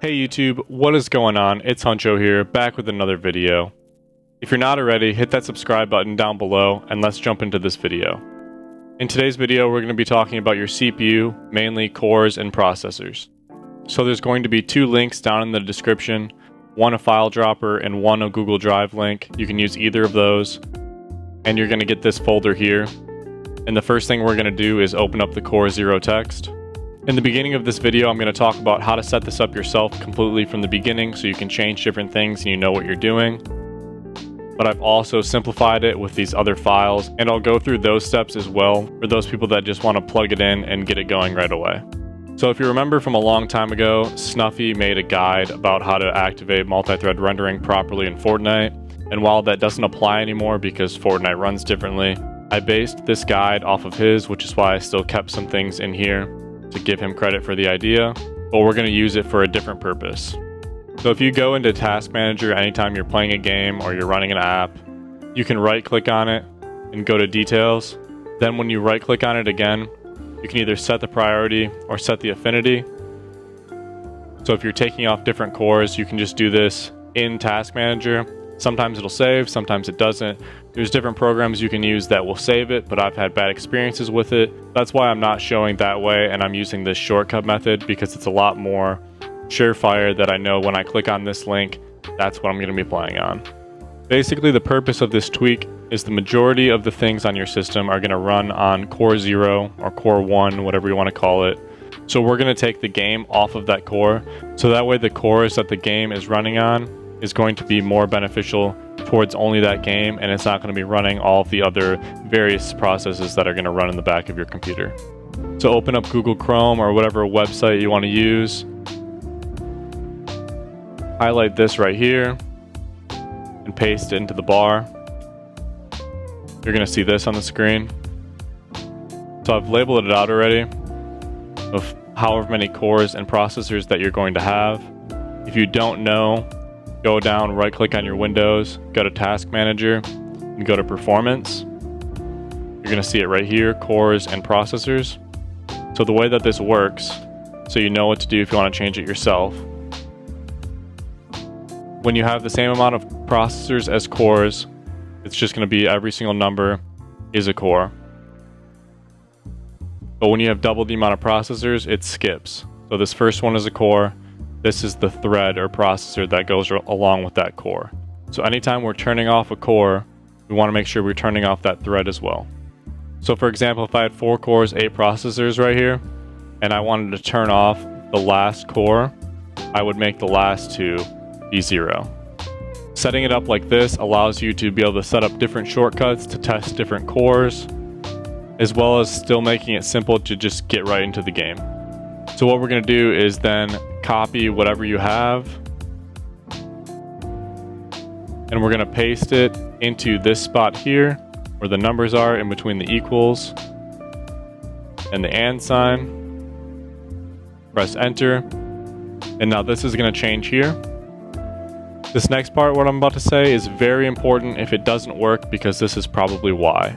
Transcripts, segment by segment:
Hey YouTube, what is going on? It's Huncho here, back with another video. If you're not already, hit that subscribe button down below and let's jump into this video. In today's video, we're going to be talking about your CPU, mainly cores and processors. So there's going to be two links down in the description, one a file dropper and one a Google Drive link. You can use either of those and you're going to get this folder here. And the first thing we're going to do is open up the Core 0 text. In the beginning of this video, I'm going to talk about how to set this up yourself completely from the beginning so you can change different things and you know what you're doing. But I've also simplified it with these other files, and I'll go through those steps as well for those people that just want to plug it in and get it going right away. So if you remember from a long time ago, Snuffy made a guide about how to activate multi-thread rendering properly in Fortnite. And while that doesn't apply anymore because Fortnite runs differently, I based this guide off of his, which is why I still kept some things in here to give him credit for the idea, but we're going to use it for a different purpose. So if you go into Task Manager anytime you're playing a game or you're running an app, you can right click on it and go to Details. Then when you right click on it again, you can either set the priority or set the affinity. So if you're taking off different cores, you can just do this in Task Manager. Sometimes it'll save, sometimes it doesn't. There's different programs you can use that will save it, but I've had bad experiences with it. That's why I'm not showing that way and I'm using this shortcut method because it's a lot more surefire that I know when I click on this link, that's what I'm going to be playing on. Basically, the purpose of this tweak is the majority of the things on your system are going to run on Core 0 or Core 1, whatever you want to call it. So we're going to take the game off of that core, so that way the cores that the game is running on is going to be more beneficial towards only that game, and it's not going to be running all of the other various processes that are going to run in the back of your computer. So open up Google Chrome or whatever website you want to use. Highlight this right here and paste it into the bar. You're going to see this on the screen. So I've labeled it out already of however many cores and processors that you're going to have. If you don't know, go down, right click on your Windows, go to Task Manager, and go to Performance. You're going to see it right here, Cores and Processors. So the way that this works, so you know what to do if you want to change it yourself. When you have the same amount of processors as cores, it's just going to be every single number is a core. But when you have double the amount of processors, it skips. So this first one is a core. This is the thread or processor that goes along with that core. So anytime we're turning off a core, we want to make sure we're turning off that thread as well. So for example, if I had 4 cores, 8 processors right here, and I wanted to turn off the last core, I would make the last 2 be 0. Setting it up like this allows you to be able to set up different shortcuts to test different cores, as well as still making it simple to just get right into the game. So what we're going to do is then copy whatever you have, and we're going to paste it into this spot here where the numbers are in between the equals and the and sign. Press enter, and now this is going to change here. This next part, what I'm about to say, is very important if it doesn't work, because this is probably why.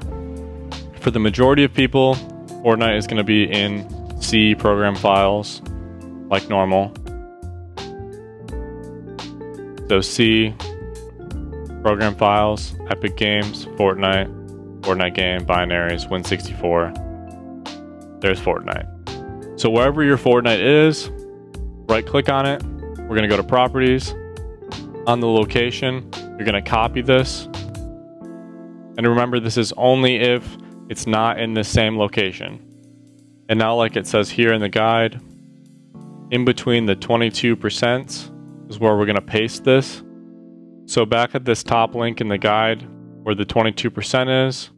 For the majority of people, Fortnite is going to be in C program files like normal. So C program files, Epic Games, Fortnite game, binaries, Win64. There's Fortnite. So wherever your Fortnite is, right click on it. We're going to go to properties. On the location, you're going to copy this. And remember, this is only if it's not in the same location. And now, like it says here in the guide, in between the 22% is where we're going to paste this. So back at this top link in the guide where the 22% is,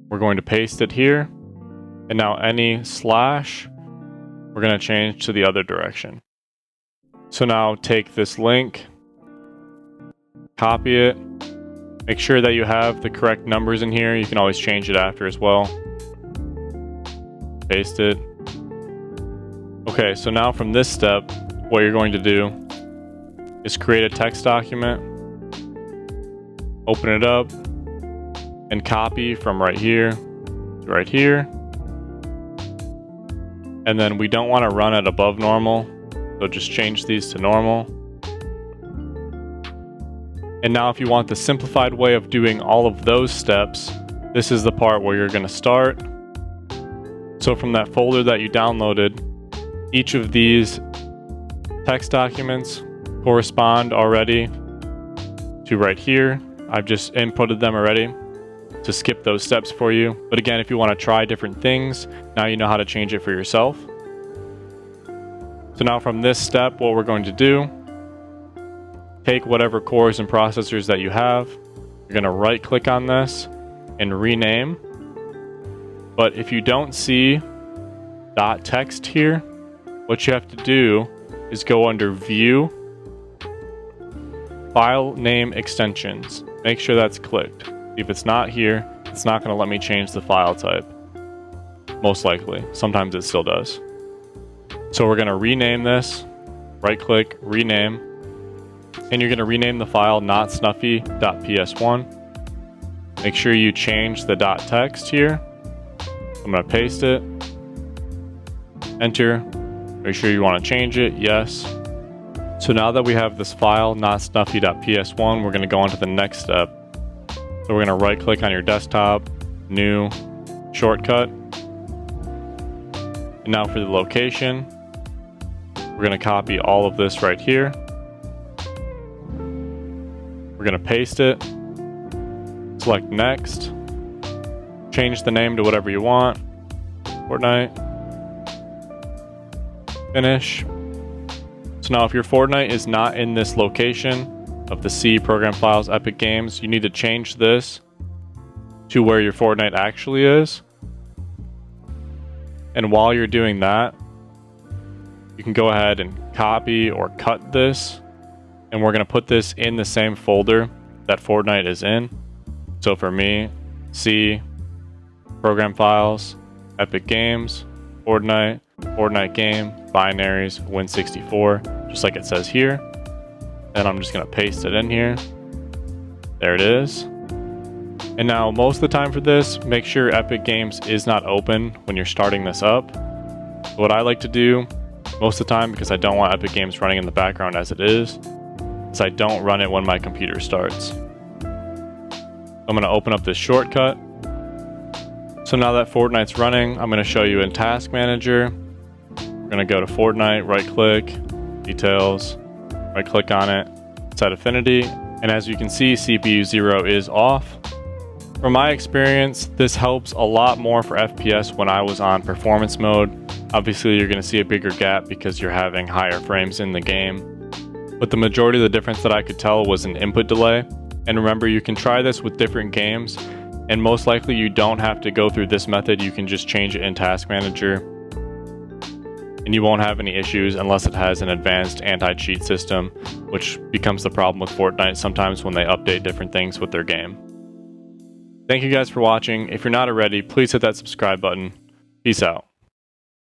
we're going to paste it here. And now any slash, we're going to change to the other direction. So now take this link, copy it, make sure that you have the correct numbers in here. You can always change it after as well. Paste it. Okay, so now from this step, what you're going to do is create a text document, open it up, and copy from right here to right here. And then we don't want to run it above normal. So just change these to normal. And now if you want the simplified way of doing all of those steps, this is the part where you're going to start. So from that folder that you downloaded, each of these text documents correspond already to right here. I've just inputted them already to skip those steps for you. But again, if you want to try different things, now you know how to change it for yourself. So now from this step, what we're going to do, take whatever cores and processors that you have. You're going to right click on this and rename. But if you don't see .text here, what you have to do is go under View, File Name Extensions. Make sure that's clicked. If it's not here, it's not going to let me change the file type. Most likely. Sometimes it still does. So we're going to rename this. Right click, rename. And you're going to rename the file notsnuffy.ps1. Make sure you change the .text here. I'm going to paste it. Enter. Make sure you want to change it. Yes. So now that we have this file notsnuffy.ps1, we're going to go on to the next step. So we're going to right click on your desktop, new, shortcut. And now for the location, we're going to copy all of this right here. We're going to paste it, select next, change the name to whatever you want, Fortnite, finish. So now if your Fortnite is not in this location of the C program files Epic Games, you need to change this to where your Fortnite actually is. And while you're doing that, you can go ahead and copy or cut this. And we're going to put this in the same folder that Fortnite is in. So for me, C, Program Files, Epic Games, Fortnite, Fortnite Game, Binaries, Win64, just like it says here. And I'm just going to paste it in here. There it is. And now most of the time for this, make sure Epic Games is not open when you're starting this up. What I like to do most of the time, because I don't want Epic Games running in the background as it is I don't run it when my computer starts. I'm going to open up this shortcut. So now that Fortnite's running, I'm going to show you in Task Manager. We're going to go to Fortnite, right click, Details, right click on it, Set Affinity, and as you can see, CPU 0 is off. From my experience, this helps a lot more for FPS when I was on performance mode. Obviously, you're going to see a bigger gap because you're having higher frames in the game. But the majority of the difference that I could tell was an input delay. And remember, you can try this with different games, and most likely you don't have to go through this method. You can just change it in Task Manager, and you won't have any issues unless it has an advanced anti-cheat system, which becomes the problem with Fortnite sometimes when they update different things with their game. Thank you guys for watching. If you're not already, please hit that subscribe button. Peace out.